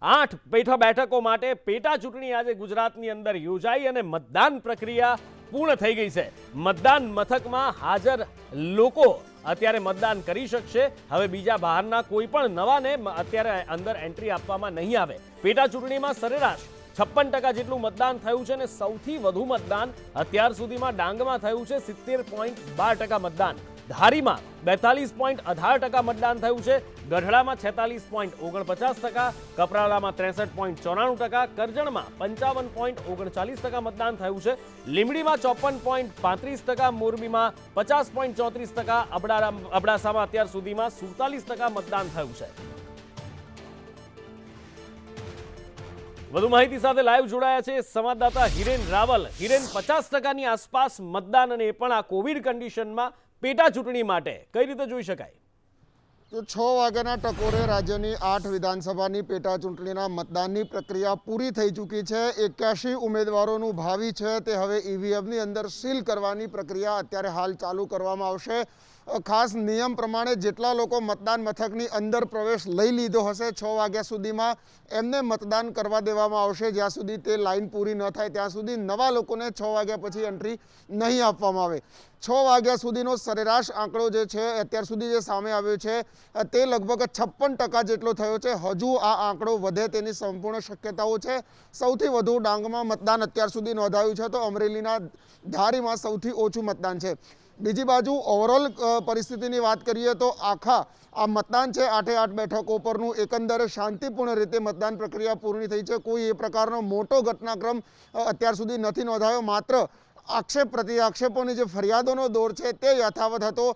8 બેઠકો માટે પેટા ચૂંટણી આજે ગુજરાતની અંદર યોજાઈ અને મતદાન પ્રક્રિયા પૂર્ણ થઈ ગઈ છે। મતદાન મથકમાં હાજર લોકો અત્યારે મતદાન કરી શકશે। હવે બીજા બહારના કોઈ પણ નવાને અત્યારે અંદર એન્ટ્રી આપવામાં નહીં આવે। પેટા ચૂંટણીમાં સરેરાશ 56% જેટલું મતદાન થયું છે અને સૌથી વધુ મતદાન અત્યાર સુધીમાં ડાંગમાં થયું છે 70.12% મતદાન। ધારીમાં 42.18% મતદાન થયું છે। ગઢડામાં 46.49%, કપરાડામાં 63.94%, કરજણમાં 55.39% મતદાન થયું છે। લીંબડીમાં 54.35%, મોરબીમાં 50.34%, અબડાસામાં અત્યાર સુધીમાં 47% મતદાન થયું છે। વધુ માહિતી સાથે લાઈવ જોડાયા છે સંવાદદાતા હિરેન રાવલ। હિરેન, 50%ની આસપાસ મતદાન અને એ પણ આ કોવિડ કન્ડિશનમાં પેટા ચૂંટણી માટે કઈ રીતે જોઈ શકાય? તો 6 વાગ્યાના ટકોરે રાજ્યની 8 વિધાનસભાની પેટા ચૂંટણીના મતદાનની પ્રક્રિયા પૂરી થઈ ચૂકી છે। 81 ઉમેદવારોનું ભાવિ છે તે હવે ઈવીએમની અંદર સીલ કરવાની પ્રક્રિયા અત્યારે હાલ ચાલુ કરવામાં આવશે। ખાસ નિયમ પ્રમાણે જેટલા લોકો મતદાન મથકની અંદર પ્રવેશ લઈ લીધો હશે 6 વાગ્યા સુધીમાં એમને મતદાન કરવા દેવામાં આવશે। જ્યાં સુધી તે લાઈન પૂરી ન થાય ત્યાં સુધી નવા લોકોને 6 વાગ્યા પછી એન્ટ્રી નહીં આપવામાં આવે। 6 વાગ્યા સુધીનો સરેરાશ આંકડો જે છે અત્યાર સુધી જે સામે આવ્યો છે તે લગભગ 56% જેટલો થયો છે। હજુ આ આંકડો વધે તેની સંપૂર્ણ શક્યતાઓ છે। સૌથી વધુ ડાંગમાં મતદાન અત્યાર સુધી નોંધાયું છે તો અમરેલીના ધારીમાં સૌથી ઓછું મતદાન છે। બીજી બાજુ ઓવરઓલ પરિસ્થિતિની વાત કરીએ તો આખા આ મતદાન છે 8 બેઠકો પરનું એકંદરે શાંતિપૂર્ણ રીતે મતદાન પ્રક્રિયા પૂર્ણ થઈ છે। કોઈ એ પ્રકારનો મોટો ઘટનાક્રમ અત્યાર સુધી નથી નોંધાયો। માત્ર આક્ષેપ પ્રતિ આક્ષેપોની જે ફરિયાદોનો દોર છે તે યથાવત હતો।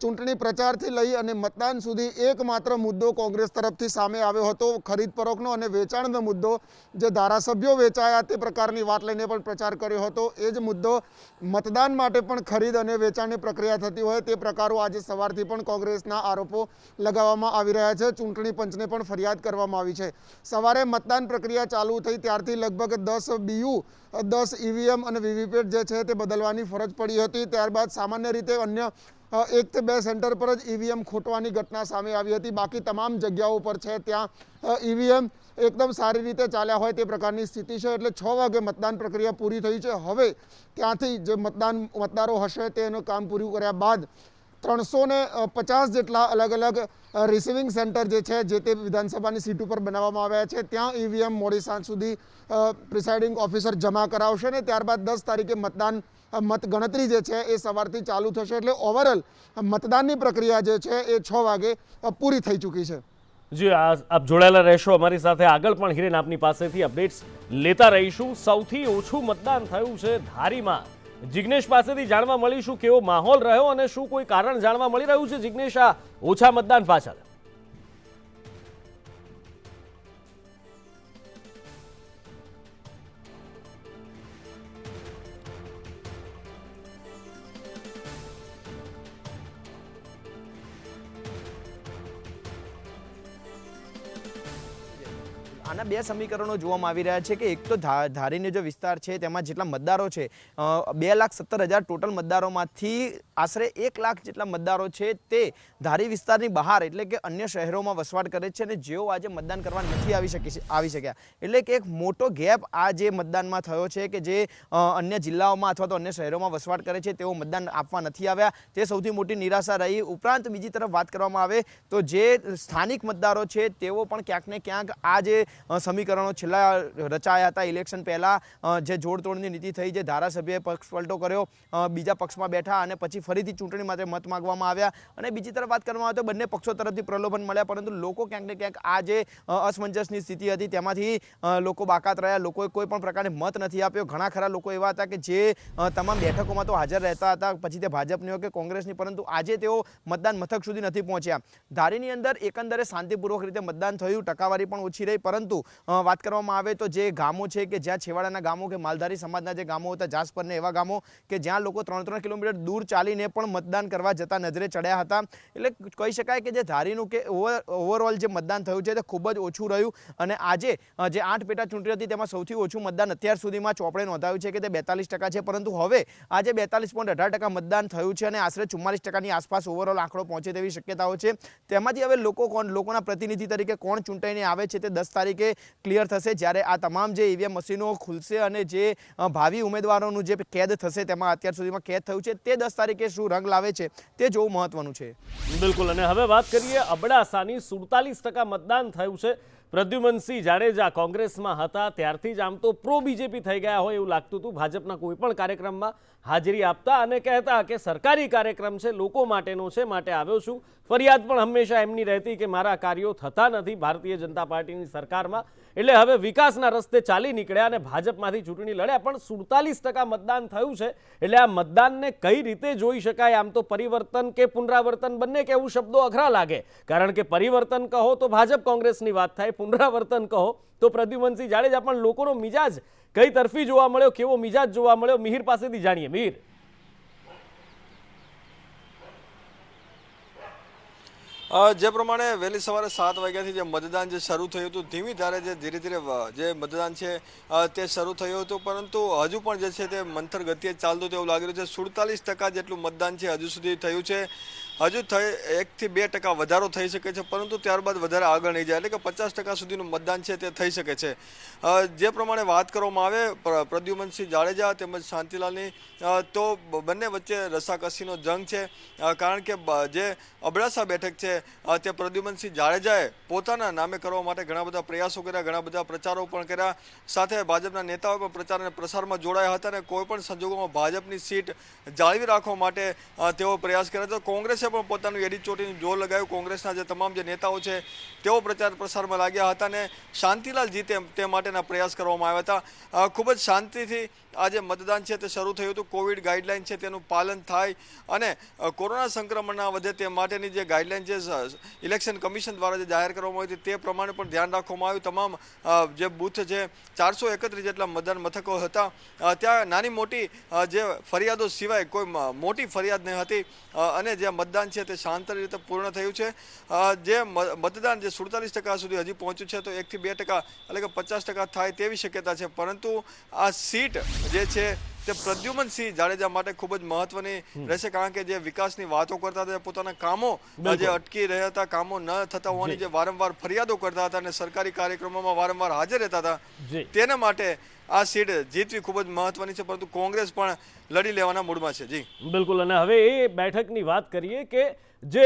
ચૂંટણી પ્રચારથી લઈ અને મતદાન સુધી એકમાત્ર મુદ્દો કોંગ્રેસ તરફથી સામે આવ્યો હતો ખરીદ પરોખનો અને વેચાણનો મુદ્દો। જે ધારાસભ્યો વેચાયા તે પ્રકારની વાત લઈને પણ પ્રચાર કર્યો હતો। એ જ મુદ્દો મતદાન માટે પણ ખરીદ અને વેચાણની પ્રક્રિયા થતી હોય તે પ્રકારો આજે સવારથી પણ કોંગ્રેસના આરોપો લગાવવામાં આવી રહ્યા છે। ચૂંટણી પંચને પણ ફરિયાદ કરવામાં આવી છે। સવારે મતદાન પ્રક્રિયા ચાલુ થઈ ત્યારથી લગભગ 10 BU 10 ઈવીએમ અને વીવીપેટ જે છે તે બદલવાની ફરજ પડી હતી। ત્યારબાદ સામાન્ય રીતે અન્ય 1 કે 2 સેન્ટર પર જ ઈવીએમ ખોટવાની ઘટના સામે આવી હતી। બાકી તમામ જગ્યાઓ પર છે ત્યાં ઈવીએમ એકદમ સારી રીતે ચાલ્યા હોય તે પ્રકારની સ્થિતિ છે। એટલે 6 વાગે મતદાન પ્રક્રિયા પૂરી થઈ છે। હવે ત્યાંથી જે મતદારો હશે તેનું કામ પૂરું કર્યા બાદ 350 જેટલા અલગ અલગ રિસીવિંગ સેન્ટર જે છે જે તે વિધાનસભાની સીટ ઉપર બનાવવામાં આવ્યા છે। ત્યાં ઈવીએમ મોડી સાંજ સુધી પ્રિસાઇડિંગ ઓફિસર જમા કરાવશે ને ત્યારબાદ 10 તારીખે મત ગણતરી જે છે એ સવારથી ચાલુ થશે। એટલે ઓવરઓલ મતદાનની પ્રક્રિયા જે છે એ 6 વાગે પૂરી થઈ ચૂકી છે। જી, આપ જોડાયેલા રહેશો અમારી સાથે। આગળ પણ હિરેન આપની પાસેથી અપડેટ્સ લેતા રહીશું। સૌથી ઓછું મતદાન થયું છે ધારીમાં। જિગ્નેશ પાસેથી જાણવા મળીશું કેવો માહોલ રહ્યો અને શું કોઈ કારણ જાણવા મળી રહ્યું છે જિગ્નેશ આ ઓછા મતદાન પાછળ? આના 2 સમીકરણો જોવામાં આવી રહ્યા છે કે એક તો ધારીનો જે વિસ્તાર છે તેમાં જેટલા મતદારો છે 2,17,000 ટોટલ મતદારોમાંથી આશરે 1 લાખ જેટલા મતદારો છે તે ધારી વિસ્તારની બહાર એટલે કે અન્ય શહેરોમાં વસવાટ કરે છે અને જેઓ આજે મતદાન કરવા નથી આવી શક્યા। એટલે કે એક મોટો ગેપ આ જે મતદાનમાં થયો છે કે જે અન્ય જિલ્લાઓમાં અથવા તો અન્ય શહેરોમાં વસવાટ કરે છે તેઓ મતદાન આપવા નથી આવ્યા તે સૌથી મોટી નિરાશા રહી। ઉપરાંત બીજી તરફ વાત કરવામાં આવે તો જે સ્થાનિક મતદારો છે તેઓ પણ ક્યાંક ને ક્યાંક આ જે સમીકરણો છેલ્લા રચાયા હતા ઇલેક્શન પહેલાં જે જોડતોડની નીતિ થઈ જે ધારાસભ્યએ પક્ષ પલટો કર્યો બીજા પક્ષમાં બેઠા અને પછી ફરીથી ચૂંટણી માટે મત માગવામાં આવ્યા અને બીજી તરફ વાત કરવામાં આવે તો બંને પક્ષો તરફથી પ્રલોભન મળ્યા પરંતુ લોકો ક્યાંક ને ક્યાંક આ જે અસમંજસની સ્થિતિ હતી તેમાંથી લોકો બાકાત રહ્યા। લોકોએ કોઈ પણ પ્રકારે મત નથી આપ્યો। ઘણા ખરા લોકો એવા હતા કે જે તમામ બેઠકોમાં તો હાજર રહેતા હતા પછી તે ભાજપની હોય કે કોંગ્રેસની પરંતુ આજે તેઓ મતદાન મથક સુધી નથી પહોંચ્યા। ધારીની અંદર એકંદરે શાંતિપૂર્વક રીતે મતદાન થયું, ટકાવારી પણ ઓછી રહી પરંતુ વાત કરવામાં આવે તો જે ગામો છે કે જ્યાં છેવાડાના ગામો કે માલધારી સમાજના જે ગામો હતા જાસપર ને એવા ગામો કે જ્યાં લોકો 3-3 કિલોમીટર દૂર ચાલીને પણ મતદાન કરવા જતા નજરે ચડ્યા હતા। એટલે કહી શકાય કે જે ધારીનું કે ઓવરઓલ જે મતદાન થયું છે તે ખૂબ જ ઓછું રહ્યું અને આજે જે 8 પેટા ચૂંટણી હતી તેમાં સૌથી ઓછું મતદાન અત્યાર સુધીમાં ચોપડે નોંધાયું છે કે તે 42% છે પરંતુ હવે આજે 42.18% મતદાન થયું છે અને આશરે 44%ની આસપાસ ઓવરઓલ આંકડો પહોંચે તેવી શક્યતાઓ છે। તેમાંથી હવે લોકોના પ્રતિનિધિ તરીકે કોણ ચૂંટાઈને આવે છે તે 10 તારીખે તારીખે ક્લિયર થશે, જ્યારે આ તમામ જે ઈવીએમ મશીનો ખુલશે અને જે ભાવિ ઉમેદવારોનું જે કેદ થશે તેમાં અત્યાર સુધીમાં કેદ થયું છે તે 10 તારીખે શું રંગ લાવે છે તે જોવું મહત્વનું છે. બિલકુલ. અને હવે વાત કરીએ અબડાસાની. 47% મતદાન થયું છે. પ્રદ્યુમનસિંહ જાડેજા કોંગ્રેસમાં હતા ત્યારથી જ આમ તો પ્રો બીજેપી થઈ ગયા હોય એવું લાગતું હતું. ભાજપના કોઈ પણ કાર્યક્રમમાં હાજરી આપતા અને કહેતા કે સરકારી કાર્યક્રમ છે, લોકો માટેનો છે, માટે આવ્યો છું. ફરિયાદ પણ હંમેશા એમની રહેતી કે મારા કાર્યો થતા નથી ભારતીય જનતા પાર્ટીની સરકારમાં. એટલે હવે વિકાસના રસ્તે ચાલી નીકળ્યા અને ભાજપમાંથી ચૂંટણી લડ્યા. પણ 47% મતદાન થયું છે એટલે આ મતદાનને કઈ રીતે જોઈ શકાય? આમ તો પરિવર્તન કે પુનરાવર્તન બંને કહેવું શબ્દો અઘરા લાગે, કારણ કે પરિવર્તન કહો તો ભાજપ કોંગ્રેસની વાત થાય, પુનરાવર્તન કહો તો પ્રદ્યુમનસિંહ જાડેજા. પણ લોકોનો મિજાજ કઈ તરફી જોવા મળ્યો, કેવો મિજાજ જોવા મળ્યો, મિહિર પાસેથી જાણીએ. મિહિર. જે પ્રમાણે વહેલી સવારે 7 વાગ્યાથી જે મતદાન જે શરૂ થયું હતું, ધીમી ધારે જે ધીરે ધીરે જે મતદાન છે તે શરૂ થયું હતું, પરંતુ હજુ પણ જે છે તે મંથર ગતિએ ચાલતું તેવું લાગી રહ્યું છે. 47% જેટલું મતદાન છે હજુ સુધી થયું છે. હજુ 1 થી 2% વધારો થઈ શકે છે, પરંતુ ત્યારબાદ વધારે આગળ નહીં જાય, એટલે કે 50% સુધીનું મતદાન છે તે થઈ શકે છે. જે પ્રમાણે વાત કરવામાં આવે પ્રદ્યુમનસિંહ જાડેજા તેમજ શાંતિલાલની, તો બંને વચ્ચે રસાકસીનો જંગ છે. કારણ કે જે અબડાસા બેઠક છે તે પ્રદ્યુમનસિંહ જાડેજાએ પોતાના નામે કરવા માટે ઘણા બધા પ્રયાસો કર્યા, ઘણા બધા પ્રચારો પણ કર્યા. સાથે ભાજપના નેતાઓ પણ પ્રચાર અને પ્રસારમાં જોડાયા હતા અને કોઈ પણ સંજોગોમાં ભાજપની સીટ જાળવી રાખવા માટે તેઓ પ્રયાસ કર્યા હતા. કોંગ્રેસે પણ પોતાનું એડી ચોટીનું જોર લગાવ્યું. કોંગ્રેસના જે તમામ જે નેતાઓ છે તેઓ પ્રચાર પ્રસારમાં લાગ્યા હતા અને શાંતિલાલ જીતે તે માટેના પ્રયાસ કરવામાં આવ્યા હતા. ખૂબ જ શાંતિથી આ જે મતદાન છે તે શરૂ થયું હતું. કોવિડ ગાઈડલાઇન છે તેનું પાલન થાય અને કોરોના સંક્રમણ ના વધે તે માટેની જે ગાઈડલાઇન જે ઇલેક્શન કમિશન દ્વારા જે જાહેર કરવામાં આવી હતી તે પ્રમાણે પણ ધ્યાન રાખવામાં આવ્યું. તમામ જે બૂથ છે 431 જેટલા મતદાન મથકો હતા, ત્યાં નાની મોટી જે ફરિયાદો સિવાય કોઈ મોટી ફરિયાદ નહીં હતી અને જે મતદાન છે તે શાંત રીતે પૂર્ણ થયું છે. જે મતદાન જે 47% સુધી હજી પહોંચ્યું છે, તો 1 થી 2% એટલે કે 50% થાય તેવી શક્યતા છે. પરંતુ આ સીટ જે છે તે પ્રદ્યુમનસિંહ જાડેજા માટે ખૂબ જ મહત્વની રહેશે, કારણ કે જે વિકાસની વાતો કરતા હતા, પોતાના કામો જે અટકી રહ્યા હતા, કામો ન થતા હોવાની જે વારંવાર ફરિયાદો કરતા હતા અને સરકારી કાર્યક્રમોમાં વારંવાર હાજર રહેતા હતા, તેના માટે આ સીટ જીતવી ખૂબ જ મહત્વની છે. પરંતુ કોંગ્રેસ પણ લડી લેવાના મૂડમાં છે. જી બિલકુલ. અને હવે એ બેઠકની વાત કરીએ કે જે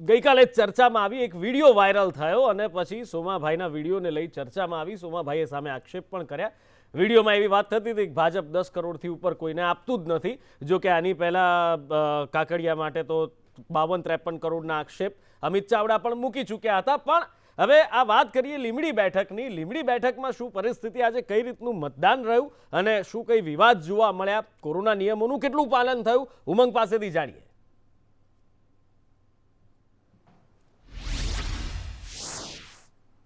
ગઈકાલે ચર્ચામાં આવી, એક વિડીયો વાયરલ થયો અને પછી સોમાભાઈના વિડીયોને લઈ ચર્ચામાં આવી. સોમાભાઈએ સામે આક્ષેપ પણ કર્યા. વિડીયોમાં એવી વાત થતી હતી કે ભાજપ 10 કરોડથી ઉપર કોઈને આપતું જ નથી. જો કે આની પહેલાં કાકડિયા માટે તો 52-53 કરોડના આક્ષેપ અમિત ચાવડા પણ મૂકી ચૂક્યા હતા. પણ હવે આ વાત કરીએ લીંબડી બેઠકની. લીંબડી બેઠકમાં શું પરિસ્થિતિ, આજે કઈ રીતનું મતદાન રહ્યું અને શું કઈ વિવાદ જોવા મળ્યા, કોરોના નિયમોનું કેટલું પાલન થયું, ઉમંગ પાસેથી જાણીએ.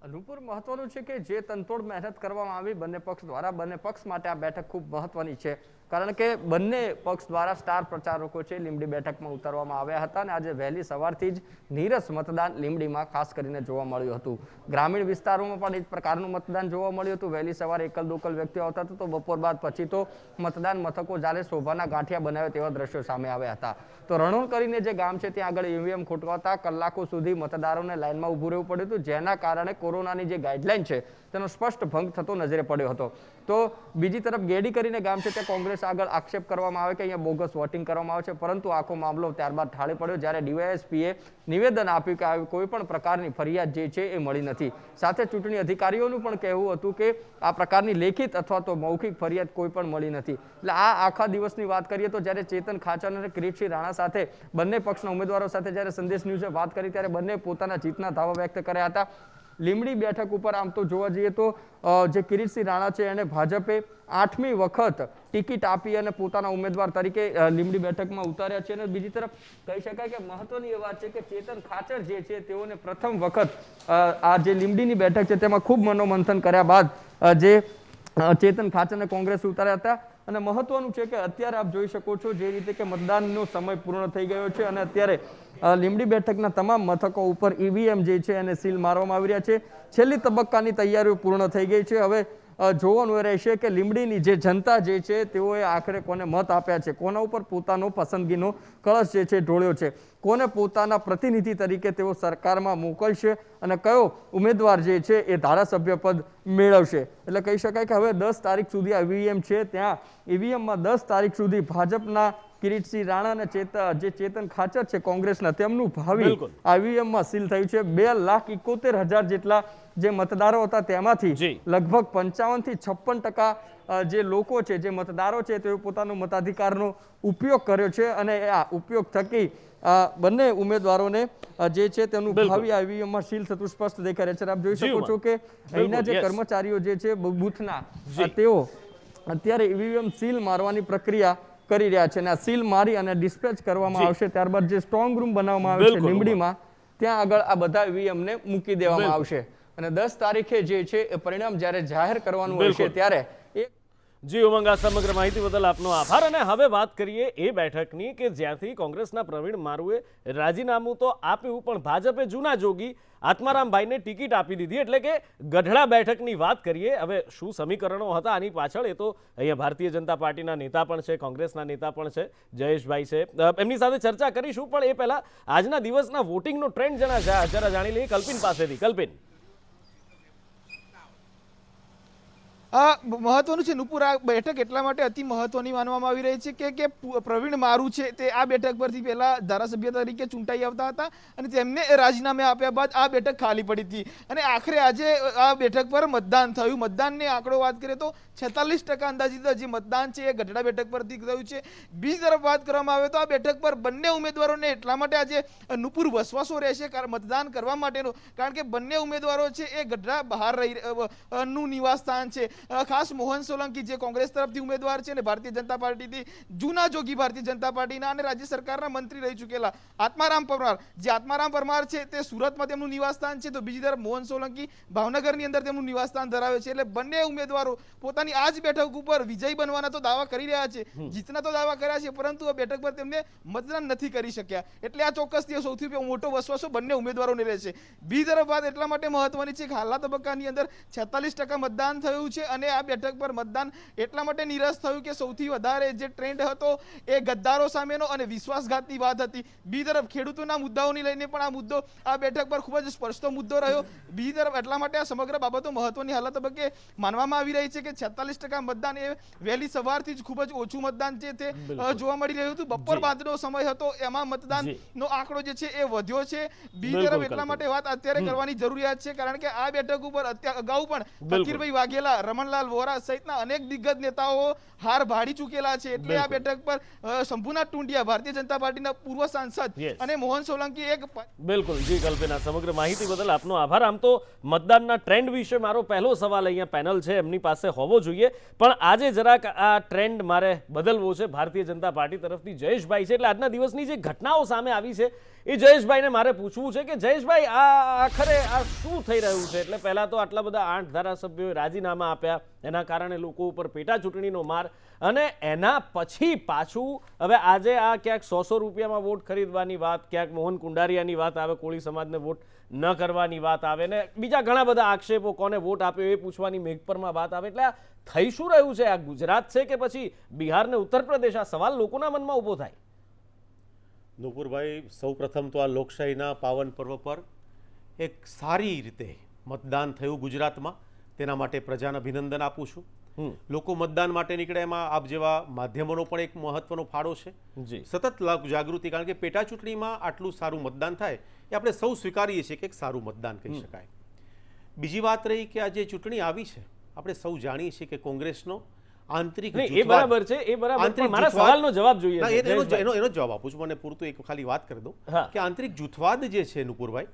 અનુપુર મહત્વનું છે કે જે તનતોડ મહેનત કરવામાં આવી બંને પક્ષ દ્વારા, બંને પક્ષ માટે આ બેઠક ખૂબ મહત્વની છે. કારણ કે બંને પક્ષ દ્વારા સ્ટાર પ્રચારકો છે લીંબડી બેઠકમાં ઉતારવામાં આવ્યા હતા અને આજે વહેલી સવારથી જ નીરસ મતદાન લીંબડીમાં ખાસ કરીને જોવા મળ્યું હતું. ગ્રામીણ વિસ્તારોમાં પણ એ જ પ્રકારનું મતદાન જોવા મળ્યું હતું. વહેલી સવારે એકલ દોકલ વ્યક્તિઓ આવતા હતા, તો બપોર બાદ પછી તો મતદાન મથકો જ્યારે શોભાના ગાંઠિયા બનાવે તેવા દ્રશ્યો સામે આવ્યા હતા. તો રણોલ કરીને જે ગામ છે ત્યાં આગળ ઈવીએમ ખોટવાતા કલાકો સુધી મતદારોને લાઇનમાં ઊભું રહેવું પડ્યું હતું, જેના કારણે કોરોનાની જે ગાઈડલાઈન છે તેનો સ્પષ્ટ ભંગ થતો નજરે પડ્યો હતો. તો બીજી તરફ ગેડી કરીને ગામ છે ત્યાં કોંગ્રેસ આગળ આક્ષેપ કરવામાં આવે કે અહીંયા બોગસ વોટિંગ કરવામાં આવે છે, પરંતુ આખો મામલો ત્યારબાદ ઠાળી પડ્યો જ્યારે ડીવાયએસપીએ નિવેદન આપ્યું કે આવી કોઈ પણ પ્રકારની ફરિયાદ જે છે એ મળી નથી. સાથે ચૂંટણી અધિકારીઓનું પણ કહેવું હતું કે આ પ્રકારની લેખિત અથવા તો મૌખિક ફરિયાદ કોઈ પણ મળી નથી. એટલે આ આખા દિવસની વાત કરીએ તો જ્યારે ચેતન ખાચર અને કિરીટસિંહ રાણા સાથે બંને પક્ષના ઉમેદવારો સાથે જ્યારે સંદેશ ન્યૂઝે વાત કરી ત્યારે બંને પોતાના જીતના દાવા વ્યક્ત કર્યા હતા. લીંબડી બેઠક ઉપર આમ તો જોવા જઈએ તો જે કિરીટસિંહ રાણા છે એને ભાજપે 8મી વખત ટિકિટ આપી અને પોતાના ઉમેદવાર તરીકે લીંબડી બેઠકમાં ઉતાર્યા છે. અને બીજી તરફ કહી શકાય કે મહત્વની એ વાત છે કે ચેતન ખાચર જે છે તેઓને પ્રથમ વખત આ જે લીંબડીની બેઠક છે તેમાં ખૂબ મનોમંથન કર્યા બાદ જે ચેતન ખાચરને કોંગ્રેસ ઉતાર્યા હતા. અને મહત્વનું છે કે અત્યારે આપ જોઈ શકો છો જે રીતે કે મતદાનનો સમય પૂર્ણ થઈ ગયો છે અને અત્યારે લીંબડી બેઠકના તમામ મથકો ઉપર ઈવીએમ જે છે એને સીલ મારવામાં આવી રહ્યા છે. છેલ્લી તબક્કાની તૈયારીઓ પૂર્ણ થઈ ગઈ છે. હવે જોવાનું એ રહેશે કે લીંબડીની જે જનતા જે છે તેઓએ આખરે કોને મત આપ્યા છે, કોના ઉપર પોતાનો પસંદગીનો કળશ જે છે ઢોળ્યો છે, કોને પોતાના પ્રતિનિધિ તરીકે તેઓ સરકારમાં મોકલશે અને કયો ઉમેદવાર જે છે એ ધારાસભ્ય પદ મેળવશે. એટલે કહી શકાય કે હવે 10 તારીખ સુધી આ ઈવીએમ છે ત્યાં ઈવીએમમાં 10 તારીખ સુધી ભાજપના કિરીટસિંહ રાણા અને જે ચેતન ખાચર છે કોંગ્રેસના તેમનું ભાવિ ઈવીએમમાં સીલ થયું છે. 2,71,000 જેટલા જે મતદારો હતા તેમાંથી લગભગ 55 થી 56% જે લોકો છે, જે મતદારો છે, તેઓ પોતાનો મતાધિકારનો ઉપયોગ કર્યો છે અને આ ઉપયોગ થકી બંને ઉમેદવારોને જે છે તેનું ભાવિ ઈવીએમમાં સીલ થતું સ્પષ્ટ દેખાઈ રહ્યું છે. આપ જોઈ શકો છો કે અહીંના જે કર્મચારીઓ જે છે બૂથના તેઓ અત્યારે ઈવીએમ સીલ મારવાની પ્રક્રિયા કરી રહ્યા છે અને આ સીલ મારી અને ડિસ્પેચ કરવામાં આવશે. ત્યારબાદ જે સ્ટ્રોંગ રૂમ બનાવવામાં આવે છે લીંબડીમાં ત્યાં આગળ આ બધા ઈવીએમને મૂકી દેવામાં આવશે અને 10 તારીખે જે છે એ પરિણામ જ્યારે જાહેર કરવાનું હોય છે ત્યારે જી ઉમંગ, આ સમગ્ર માહિતી બદલ આપનો આભાર. અને હવે વાત કરીએ એ બેઠકની કે જ્યાંથી કોંગ્રેસના પ્રવીણ મારુએ રાજીનામું તો આપ્યું પણ ભાજપે જૂના જોગી આત્મારામભાઈને ટિકિટ આપી દીધી. એટલે કે ગઢડા બેઠકની વાત કરીએ. હવે શું સમીકરણો હતા આની પાછળ એ તો અહીંયા ભારતીય જનતા પાર્ટીના નેતા પણ છે, કોંગ્રેસના નેતા પણ છે, જયેશભાઈ છે, એમની સાથે ચર્ચા કરીશું. પણ એ પહેલા આજના દિવસના વોટિંગનો ટ્રેન્ડ જરા જાણી લઈએ કલ્પિન પાસેથી. કલ્પિન, મહત્વનું છે નુપુર, આ બેઠક એટલા માટે અતિ મહત્વની માનવામાં આવી રહી છે કે પ્રવીણ મારુ છે તે આ બેઠક પરથી પહેલા ધારાસભ્ય તરીકે ચૂંટાઈ આવતા હતા અને તેમને રાજીનામે આપ્યા બાદ આ બેઠક ખાલી પડી હતી અને આખરે આજે આ બેઠક પર મતદાન થયું. મતદાનની આંકડો વાત કરીએ તો 46% અંદાજિત જે મતદાન છે એ ગઢડા બેઠક પરથી થયું છે. બીજી તરફ વાત કરવામાં આવે તો આ બેઠક પર બંને ઉમેદવારોને એટલા માટે આજે નુપુર વસવાસો રહેશે મતદાન કરવા માટેનો, કારણ કે બંને ઉમેદવારો છે એ ગઢડા બહાર નું નિવાસ સ્થાન છે. ખાસ મોહન સોલંકી જે કોંગ્રેસ તરફથી ઉમેદવાર છે અને ભારતીય જનતા પાર્ટીથી જૂના જોગી ભારતીય જનતા પાર્ટીના અને રાજ્ય સરકારના મંત્રી રહી ચૂકેલા આત્મારામ પરમાર, જે આત્મારામ પરમાર છે તે સુરતમાં તેમનું નિવાસ સ્થાન છે, તો બીજી તરફ મોહન સોલંકી ભાવનગરની અંદર તેમનું નિવાસ સ્થાન ધરાવે છે. એટલે બંને ઉમેદવારો પોતાની આ જ બેઠક ઉપર વિજય બનવાના તો દાવા કરી રહ્યા છે, જીતના તો દાવા કર્યા છે, પરંતુ આ બેઠક પર તેમને મતદાન નથી કરી શક્યા. એટલે આ ચોક્કસથી સૌથી મોટો વસવાસો બંને ઉમેદવારોને રહેશે. બીજી તરફ વાત એટલા માટે મહત્વની છે કે હાલના તબક્કાની અંદર 46% મતદાન થયું છે અને આ બેઠક પર મતદાન એટલા માટે નિરસ થયું કે સૌથી વધારે જે ટ્રેન્ડ હતો એ ગદ્દારો સામેનો અને વિશ્વાસઘાતની વાત હતી. બીજી તરફ ખેડૂતોના મુદ્દાઓની લઈને પણ આ મુદ્દો આ બેઠક પર ખૂબ જ સ્પર્શતો મુદ્દો રહ્યો. બીજી તરફ એટલા માટે આ સમગ્ર બાબતો મહત્વની હાલત તબક્કે માનવામાં આવી રહી છે કે 46% મતદાન એ વહેલી સવારથી જ ખૂબ જ ઓછું મતદાન છે તે જોવા મળી રહ્યું હતું. બપોર બાદનો સમય હતો એમાં મતદાનનો આંકડો જે છે એ વધ્યો છે. બીજી તરફ એટલા માટે વાત અત્યારે કરવાની જરૂરિયાત છે કારણ કે આ બેઠક ઉપર અગાઉ પણ ફકીરભાઈ વાઘેલા, રમણલાલ વોરા સહિતના અનેક દિગ્ગજ નેતાઓ હાર ભાડી ચૂકેલા છે. એટલે આ બેઠક પર શંભુનાથ ટુંડિયા ભારતીય જનતા પાર્ટીના પૂર્વ સાંસદ અને મોહન સોલંકી એક બિલકુલ. જી કલ્પના, સમગ્ર માહિતી બદલ આપનો આભાર. આમ તો મતદાનના ટ્રેન્ડ વિશે મારો પહેલો સવાલ અહીંયા પેનલ છે એમની પાસે હોવો જોઈએ, પણ આજે જરાક આ ટ્રેન્ડ મારે બદલવો છે. ભારતીય જનતા પાર્ટી તરફથી જયેશભાઈ છે, એટલે આજના દિવસની જે ઘટનાઓ સામે આવી છે એ જયેશભાઈને મારે પૂછવું છે કે જયેશભાઈ આ આખરે આ શું થઈ રહ્યું છે? એટલે પહેલા તો આટલા બધા 8 ધારાસભ્યોએ રાજીનામા આપ્યા, એના કારણે લોકો ઉપર પેટા ચૂંટણીનો માર, અને એના પછી પાછું હવે આજે આ ક્યાંક 100 રૂપિયામાં વોટ ખરીદવાની વાત, ક્યાંક મોહન કુંડારિયાની વાત આવે, કોળી સમાજને વોટ ન કરવાની વાત આવે ને બીજા ઘણા બધા આક્ષેપો, કોને વોટ આપ્યો એ પૂછવાની મેઘપરમાં વાત આવે. એટલે આ થઈ શું રહ્યું છે? આ ગુજરાત છે કે પછી બિહાર ને ઉત્તર પ્રદેશ? આ સવાલ લોકોના મનમાં ઊભો થાય. નુપુરભાઈ, સૌ પ્રથમ તો આ લોકશાહીના પાવન પર્વ પર એક સારી રીતે મતદાન થયું ગુજરાતમાં, તેના માટે પ્રજાને અભિનંદન આપું છું. લોકો મતદાન માટે નીકળે એમાં આપ જેવા માધ્યમોનો પણ એક મહત્વનો ફાળો છે. સતત જાગૃતિ, કારણ કે પેટા ચૂંટણીમાં આટલું સારું મતદાન થાય એ આપણે સૌ સ્વીકારીએ છીએ કે એક સારું મતદાન કહી શકાય. બીજી વાત રહી કે આ જે ચૂંટણી આવી છે આપણે સૌ જાણીએ છીએ કે કોંગ્રેસનો આંતરિક એ બરાબર છે, એ બરાબર, પણ મારા સવાલનો જવાબ જોઈએ. એનો જવાબ આપું છું. મને પૂરતું એક ખાલી વાત કરી દઉં કે આંતરિક જૂથવાદ જે છે નુપુરભાઈ,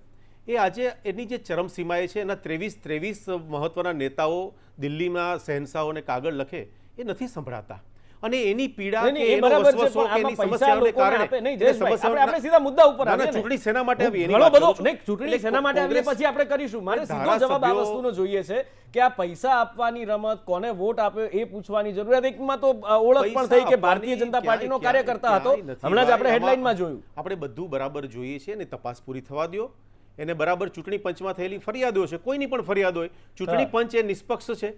એ આજે એની જે ચરમસીમાએ છે, એના 23 મહત્વના નેતાઓ દિલ્હીમાં શહેનશાહોને કાગળ લખે એ નથી સંભળાતા, અને એની પીડા કે એનો વસવસો કે એની સમસ્યાઓને કારણે આપણે સીધા મુદ્દા ઉપર આવીએ ને. ચૂંટણી સેના માટે આવી એની ઘણો બધો નહીં, ચૂંટણી સેના માટે આવીએ પછી આપણે કરીશું. મારે સીધો જવાબ આ વસ્તુનો જોઈએ છે કે આ પૈસા આપવાની રમત, કોને વોટ આપ્યો એ પૂછવાની જરૂરિયાત. એકમાં તો ઓળખ પણ થઈ કે ભારતીય જનતા પાર્ટીનો કાર્યકર્તા હતો, હમણાં જ આપણે હેડલાઇનમાં જોયું. આપણે બધું બરાબર જોઈએ છે અને તપાસ પૂરી થવા દો. એને બરાબર ચૂંટણી પંચમાં થયેલી ફરિયાદો છે, કોઈની પણ ફરિયાદ હોય, ચૂંટણી પંચ એ નિષ્પક્ષ છે,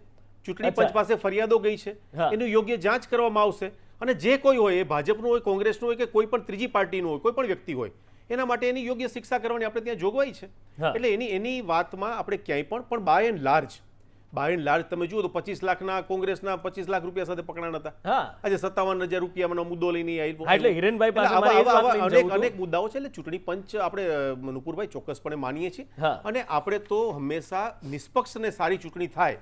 ચૂંટણી અચ્છા. પંચ પાસે ફરિયાદો ગઈ છે, હા. એનું યોગ્ય જાંચ કરવામાં આવશે અને જે કોઈ હોય એ ભાજપનું હોય, કોંગ્રેસનું હોય કે કોઈ પણ ત્રીજી પાર્ટીનું હોય, કોઈ પણ વ્યક્તિ હોય, એના માટે એની યોગ્ય શિક્ષા કરવાની આપણે ત્યાં જોગવાઈ છે. હા. એટલે એની વાતમાં આપણે ક્યાંય પણ બાય એન્ડ લાર્જ તમે જુઓ તો 25 લાખના કોંગ્રેસના 25 લાખ રૂપિયા સાથે પકડાણ હતા. હા. આજે 57,000 રૂપિયાનો મુદ્દો લઈને આવ્યો. હા, એટલે હિરેનભાઈ પાસે એટલે મારે એ જ વાત લઈને જવું હતું. અનેક મુદ્દાઓ છે. એટલે ચૂંટણી પંચ આપણે નુપુરભાઈ ચોક્કસપણે માનીએ છીએ હા. અને આપણે તો હંમેશા નિષ્પક્ષ અને સારી ચૂંટણી થાય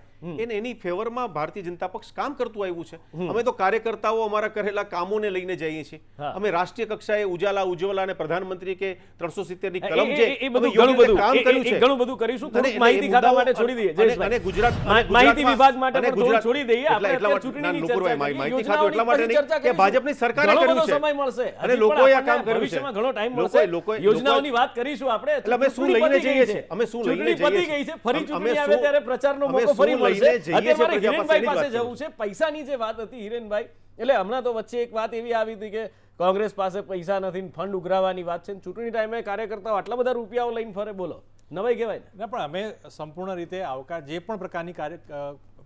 એની ફેવરમાં ભારતીય જનતા પક્ષ કામ કરતું આવ્યું છે. અમે તો કાર્યકર્તાઓ અમારા કરેલા કામોને લઈને જઈએ છીએ. હા. અમે રાષ્ટ્રીય કક્ષાએ ઉજ્જવલા અને પ્રધાનમંત્રી કે 370 ની કલમ એ છે, બધું અમે યોગ્ય ઘણું બધું કામ એ- કર્યું એ છે. ઘણું બધું કરીશું. થોડુંક અને માહિતી એ ખાતા મુદ્દાઓ માટે છોડી દઈએ અને જયેશભાઈ. ગુજરાત માહિતી વિભાગ માટે અને પણ થોડું ગુજરાત- છોડી દઈએ. આપણે એટલા અત્યારે માટે ચૂંટણીની નુપુરભાઈ, ચર્ચા કરીએ. માહિતી ખાતું એટલા માટે યોજનાઓની નહીં ચર્ચા કે કરીશું. ભાજપની સરકારે ઘણો કર્યું બધો છે. સમય મળશે. અને હજી લોકોએ પણ આ કામ આપણને કર્યું છે. ભવિષ્યમાં ઘણો ટાઈમ લોકોએ- મળશે. લોકોએ- યોજનાઓની વાત કરીશું આપણે. એટલે અમે શું ચૂંટણી લઈને પતી જઈએ ગઈ છીએ? અમે શું લઈને ચૂંટણી જઈએ પતી છીએ? ગઈ છે. ફરી અમે ચૂંટણી શું- આવે ત્યારે પ્રચારનો અમે મોકો શું ફરી લઈને મળશે. જઈએ છીએ અત્યારે મારે પ્રજા પાસે? હિરેનભાઈ એની જ પાસે વાત જવું છે. પૈસાની જે વાત હતી હિરેનભાઈ, એટલે હમણાં તો વચ્ચે એક વાત એવી આવી હતી કે કોંગ્રેસ પાસે પૈસા નથી ને ફંડ ઉઘરાવવાની વાત છે ને ચૂંટણી ટાઈમે કાર્યકર્તાઓ આટલા બધા રૂપિયાઓ લઈને ફરે, બોલો, નવાઈ કહેવાય ને. ના, પણ અમે સંપૂર્ણ રીતે આવકાર જે પણ પ્રકારની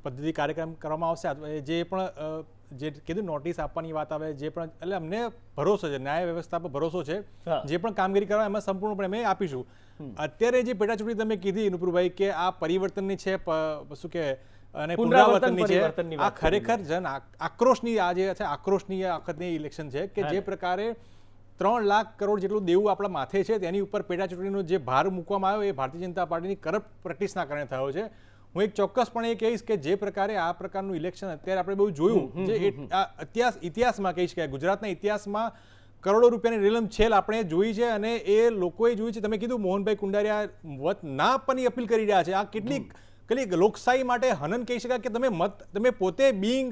પદ્ધતિ કાર્યક્રમ કરવામાં આવશે અથવા જે પણ જે કીધું નોટિસ આપવાની વાત આવે, જે પણ, એટલે અમને ભરોસો છે, ન્યાય વ્યવસ્થા પર ભરોસો છે. હા. જે પણ કામગીરી કરવા એમાં સંપૂર્ણપણે અમે આપીશું. અત્યારે જે પેટા ચૂંટણી તમે કીધી નુપુરભાઈ કે આ પરિવર્તનની છે, શું કે અને પુનરાવર્તનની છે, પરિવર્તનની આ વાત કરી. ખરેખર જન આક્રોશની આ જે છે આક્રોશની આ વખતની ઇલેક્શન છે કે જે પ્રકારે 3 લાખ કરોડ જેટલું દેવું આપણા માથે છે તેની ઉપર પેટા ચૂંટણીનો જે ભાર મૂકવામાં આવ્યો એ ભારતીય જનતા પાર્ટીની કરપ્ટ પ્રેક્ટિસના કારણે થયો છે. હું એક ચોક્કસપણે એ કહીશ કે જે પ્રકારે આ પ્રકારનું ઇલેક્શન અત્યારે આપણે બહુ જોયું, જે ઇતિહાસમાં કહીશ કે ગુજરાતના ઇતિહાસમાં કરોડો રૂપિયાની રેલમ છેલ આપણે જોઈ છે અને એ લોકોએ જોઈ છે. તમે કીધું મોહનભાઈ કુંડારિયા વત ના આપવાની અપીલ કરી રહ્યા છે. આ કેટલીક લોકશાહી માટે હનન કહી શકાય કે તમે પોતે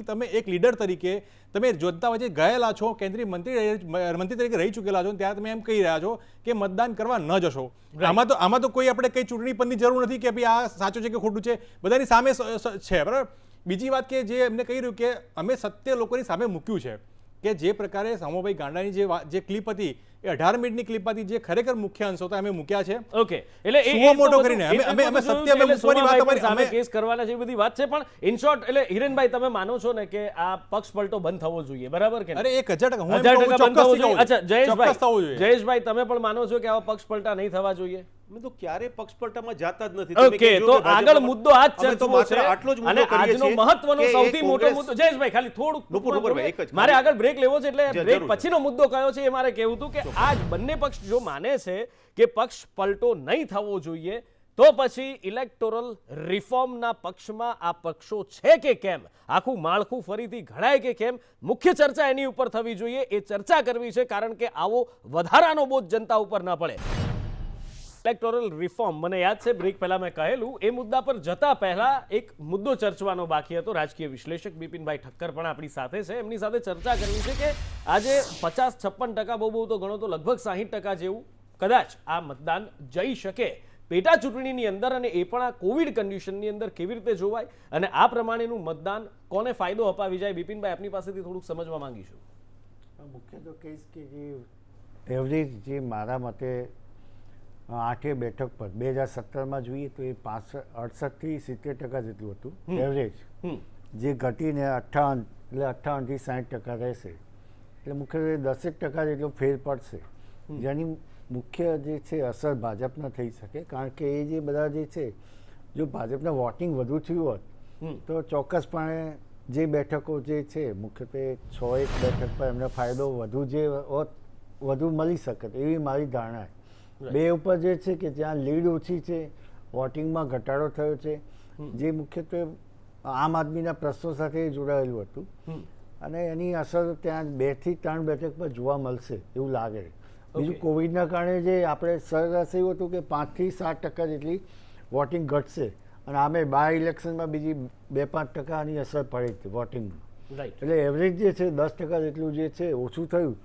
તમે એક લીડર તરીકે તમે જોતા વચ્ચે ગયેલા છો, કેન્દ્રીય મંત્રી તરીકે રહી ચૂકેલા છો, ત્યારે તમે એમ કહી રહ્યા છો કે મતદાન કરવા ન જશો. આમાં તો કોઈ આપણે કઈ ચૂંટણી પંચની જરૂર નથી કે ભાઈ આ સાચું છે કે ખોટું છે, બધાની સામે છે, બરાબર. બીજી વાત કે જે એમને કહી રહ્યું કે અમે સત્ય લોકોની સામે મૂક્યું છે કે જે પ્રકારે સામોભાઈ ગાંડાની જે ક્લિપ હતી એ 18 મિનિટની ક્લિપ હતી, જે ખરેખર મુખ્ય અંશો હતા અમે મૂક્યા છે. ઓકે, એટલે સુઓ મોટો કરીને અમે સત્ય અમે મૂકવાની વાત અમારી સામે અમે કેસ કરવાના છે, એ બધી વાત છે. પણ ઇન શોર્ટ, એટલે હિરેનભાઈ તમે માનો છો ને કે આ પક્ષ પલટો બંધ થવો જોઈએ, બરાબર કે નહીં? અરે 1000% હું એમ 1000% કહું, બંધ થવો ચોક્કસથી જોઈએ. કહું. અચ્છા, ચોક્કસ થવું જોઈએ. જયેશભાઈ તમે પણ માનો છો કે આવા પક્ષ પલટા નહીં થવા જોઈએ? અમે તો ક્યારે પક્ષપલટામાં જાતા જ નથી. તમે ઓકે, કહેજો તો કે ભાજપમાં- આગળ મુદ્દો આ જ અમે તો ચર્ચવો માત્ર છે આટલો જ મુદ્દો અને કરીએ આજનો છીએ મહત્વનો કે એ સૌથી મોટો કોંગ્રેસ- મુદ્દો, જયેશભાઈ ખાલી થોડુંક નુપુરભાઈ, એક જ મારે આગળ બ્રેક લેવો છે, એટલે જરૂર. બ્રેક પછીનો મુદ્દો કયો છે એ મારે કહેવું હતું કે આજ બંને પક્ષ જો માને છે કે પક્ષ પલટો નહીં થવો જોઈએ, તો પછી ઇલેક્ટોરલ રિફોર્મના પક્ષમાં આ પક્ષો છે કે કેમ, આખું માળખું ફરીથી ઘડાય કે કેમ, મુખ્ય ચર્ચા એની ઉપર થવી જોઈએ. એ ચર્ચા કરવી છે કારણ કે આવો વધારાનો બોજ જનતા ઉપર ન પડે. ઇલેક્ટોરલ રિફોર્મ, મને યાદ છે બ્રેક પહેલા મેં કહેલું, એ મુદ્દા પર જતા પહેલા એક મુદ્દો ચર્ચવાનો બાકી હતો. રાજકીય વિશ્લેષક બિપિનભાઈ ઠક્કર પણ આપણી સાથે છે. એમની સાથે ચર્ચા કરવી છે કે આજે 50-56% બહુ તો ગણો તો લગભગ 60% જેવું કદાચ આ મતદાન જઈ શકે પેટા ચૂંટણીની અંદર, અને એ પણ આ કોવિડ કન્ડિશનની અંદર કેવી રીતે જોવાય અને આ પ્રમાણેનું મતદાન કોને ફાયદો અપાવી જાય. બિપિનભાઈ આપની પાસેથી થોડુંક સમજવા માંગીશું. મુખ્ય તો કહીશ કે જે એવરેજ જે મારા મતે 8 બેઠક પર 2017માં જોઈએ તો એ 68 થી 70% જેટલું હતું એવરેજ, જે ઘટીને 58 એટલે 58 થી 60% રહેશે. એટલે મુખ્યત્વે 10% જેટલો ફેર પડશે, જેની મુખ્ય જે છે અસર ભાજપને થઈ શકે. કારણ કે એ જે બધા જે છે, જો ભાજપને વોટિંગ વધુ થયું હોત તો ચોક્કસપણે જે બેઠકો જે છે મુખ્યત્વે 6-1 બેઠક પર એમને ફાયદો વધુ મળી શકે એવી મારી ધારણા છે. બે ઉપર જે છે કે જ્યાં લીડ ઓછી છે, વોટિંગમાં ઘટાડો થયો છે, જે મુખ્યત્વે આમ આદમીના પ્રશ્નો સાથે જોડાયેલું હતું, અને એની અસર ત્યાં 2 થી 3 બેઠક પર જોવા મળશે એવું લાગે. બીજું કોવિડના કારણે જે આપણે સરેરાશ એવું હતું કે 5 થી 7% જેટલી વોટિંગ ઘટશે, અને આમે બાય ઇલેક્શનમાં બીજી 2-5%ની અસર પડે છે વોટિંગમાં. એટલે એવરેજ જે છે 10% જેટલું જે છે ઓછું થયું.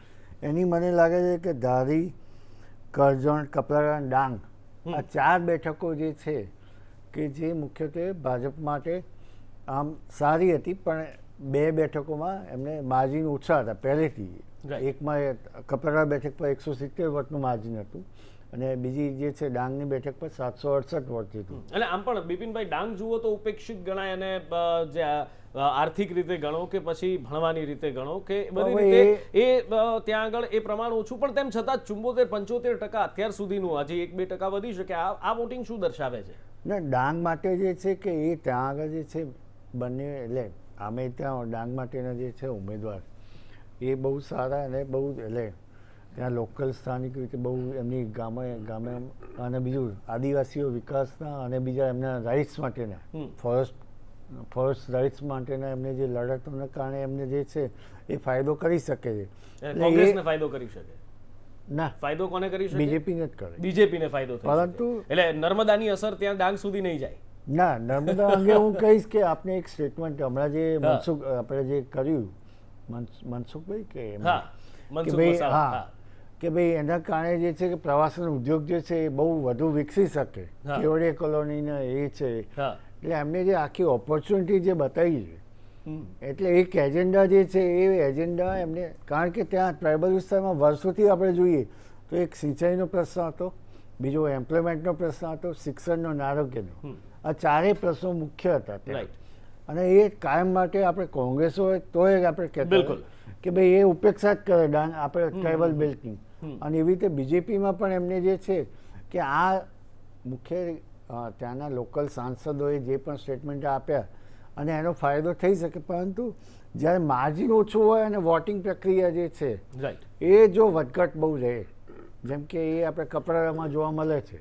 એની મને લાગે છે કે ધારી, કરજણ, કપરાડા, ડાંગ આ 4 બેઠકો જે છે કે જે મુખ્યત્વે ભાજપ માટે આમ સારી હતી, પણ 2 બેઠકોમાં એમને માર્જિન ઓછા હતા પહેલેથી. એકમાં કપરાડા બેઠક પર 170 વોટનું માર્જિન હતું અને બીજી જે છે ડાંગની બેઠક પર 768 વોટ જીતું. અને આમ પણ બિપિનભાઈ ડાંગ જુઓ તો ઉપેક્ષિત ગણાય અને જે આર્થિક રીતે ગણો કે પછી ભણવાની રીતે ગણો કે બધી હવે રીતે એ ત્યાં આગળ એ પ્રમાણ ઓછું, પણ તેમ છતાં 74-75% અત્યાર સુધીનું, હજી 1-2% વધી શકે. આ વોટિંગ શું દર્શાવે છે? ને ડાંગ માટે જે છે કે એ ત્યાં આગળ જે છે બંને, એટલે આમે ત્યાં ડાંગ માટેના જે છે ઉમેદવાર એ બહુ સારા અને બહુ, એટલે ત્યાં લોકલ સ્થાનિક રીતે બહુ એમની ગામે અને બીજું આદિવાસીઓ વિકાસના અને બીજા એમના રાઇટ્સ માટેના ફોરેસ્ટ રાઇટ્સ માટેના એમને જે લડતોના કારણે એમને જે છે એ ફાયદો કરી શકે છે. કોંગ્રેસને ફાયદો કરી શકે? ના, ફાયદો કોને કરી શકે? બીજેપીને જ કરે. બીજેપીને ફાયદો થઈ શકે. પરંતુ એટલે નર્મદાની અસર ત્યાં ડાંગ સુધી નહીં જાય. ના, નર્મદા અંગે હું કહીશ કે આપને એક સ્ટેટમેન્ટ હમણાં જે મનસુખ આપણે જે કર્યું, મનસુખભાઈ કે એમ, હા, કે મનસુખ ભાઈ, વસાવા, હા, કે ભાઈ એના કારણે જે છે કે પ્રવાસન ઉદ્યોગ જે છે એ બહુ વધુ વિકસી શકે. હા. કેવડિયા કોલોનીના એ છે, હા. એટલે એમને જે આખી ઓપોર્ચ્યુનિટી જે બતાવી છે, એટલે એક એજન્ડા જે છે એ એજન્ડા એમને, કારણ કે ત્યાં ટ્રાઇબલ વિસ્તારમાં વર્ષોથી આપણે જોઈએ તો એક સિંચાઈનો પ્રશ્ન હતો, બીજો એમ્પ્લોયમેન્ટનો પ્રશ્ન હતો, શિક્ષણનો અને આરોગ્યનો. આ ચારેય પ્રશ્નો મુખ્ય હતા ત્યાં. રાઈટ. અને એ કાયમ માટે આપણે કોંગ્રેસ હોય તોય આપણે કહેતા બિલકુલ. કે ભાઈ એ ઉપેક્ષા જ કરે આપણે ટ્રાઇબલ બેલ્ટની. અને એવી રીતે બીજેપીમાં પણ એમને જે છે કે આ મુખ્ય ત્યાંના લોકલ સાંસદોએ જે પણ સ્ટેટમેન્ટ આપ્યા અને એનો ફાયદો થઈ શકે, પરંતુ જ્યારે માર્જિન ઓછું હોય અને વોટિંગ પ્રક્રિયા જે છે રાઈટ. એ જો વધઘટ બહુ રહે, જેમ કે એ આપણે કપરાડામાં જોવા મળે છે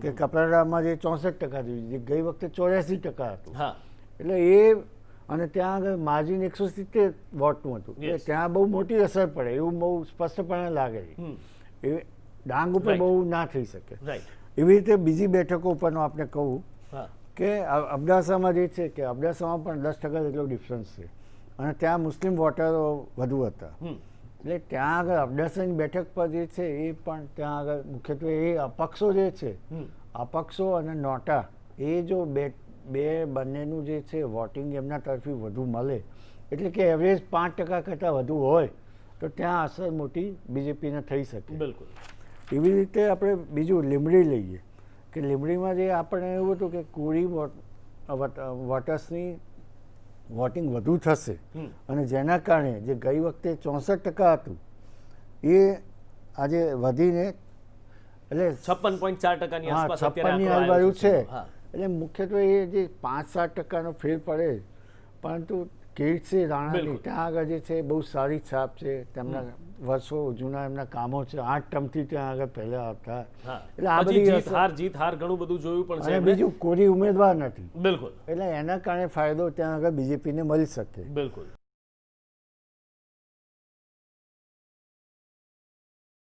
કે કપરાડામાં જે 64% જોયું, જે ગઈ વખતે 84% હતું. હા. એટલે એ, અને ત્યાં આગળ માર્જિન 170 વોટનું હતું. એટલે Yes. ત્યાં બહુ મોટી અસર પડે એવું બહુ સ્પષ્ટપણે લાગે છે. એ ડાંગ ઉપર Right. બહુ ના થઈ શકે. રાઈટ. એવી રીતે બીજી બેઠકો ઉપરનું આપણે કહું હા. કે અબડાસામાં જે છે કે અબડાસામાં પણ 10% જેટલો ડિફરન્સ છે અને ત્યાં મુસ્લિમ વોટરો વધુ હતા. એટલે ત્યાં આગળ અબડાસાની બેઠક પર જે છે એ પણ ત્યાં આગળ મુખ્યત્વે એ અપક્ષો જે છે, અપક્ષો અને નોટા, એ જો બંનેનું જે છે વોટિંગ એમના તરફી વધુ મળે, એટલે કે એવરેજ 5% કરતાં વધુ હોય તો ત્યાં અસર મોટી બીજેપીને થઈ શકે. બિલકુલ. એવી રીતે આપણે બીજું લીંબડી લઈએ કે લીંબડીમાં જે આપણે એવું હતું કે કોળી વોટર્સની વોટિંગ વધુ થશે અને જેના કારણે જે ગઈ વખતે 64% હતું એ આજે વધીને, એટલે 56.4%ની આસપાસ અત્યારે 56ની આંકડો આવ્યો આજુબાજુ છે. હા. એટલે મુખ્યત્વે એ જે 5-7%નો ફેર પડે, પરંતુ કિરીટસિંહ રાણાની બિલકુલ. ત્યાં આગળ જે છે બહુ સારી છાપ છે, તેમના વર્ષો જૂના એમના કામો છે, 8 ટર્મથી ત્યાં આગળ પહેલા હતા. હા. એટલે આ હજી બધી જીત હાર ઘણું બધું જોયું પણ છે અને એમણે. બીજું કોરી ઉમેદવાર નથી, બિલકુલ. એટલે એના કારણે ફાયદો ત્યાં આગળ બીજેપીને મળી શકે. બિલકુલ.